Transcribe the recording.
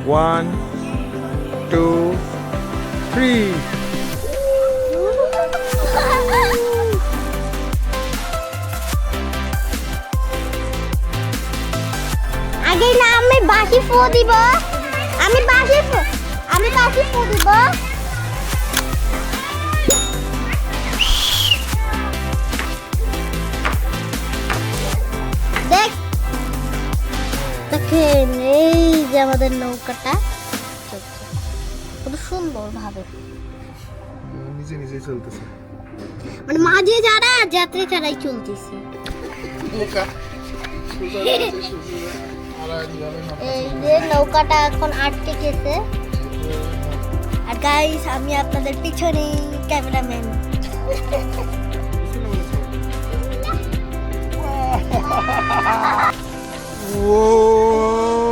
1 2 3 আগে না আমি বাকি ফু দিব আমি বাকি ফু দিব দেখ দেখেন এই যে আমাদের নৌকাটা চলছে কত সুন্দর ভাবে নিজে নিজে চলতেছে মানে মাঝে যারা যাত্রী ছাড়াই চলতেছে এই যে নৌকাটা এখন আটকে গেছে আর গাইস আমি আপনাদের পিছনে ক্যামেরাম্যান ও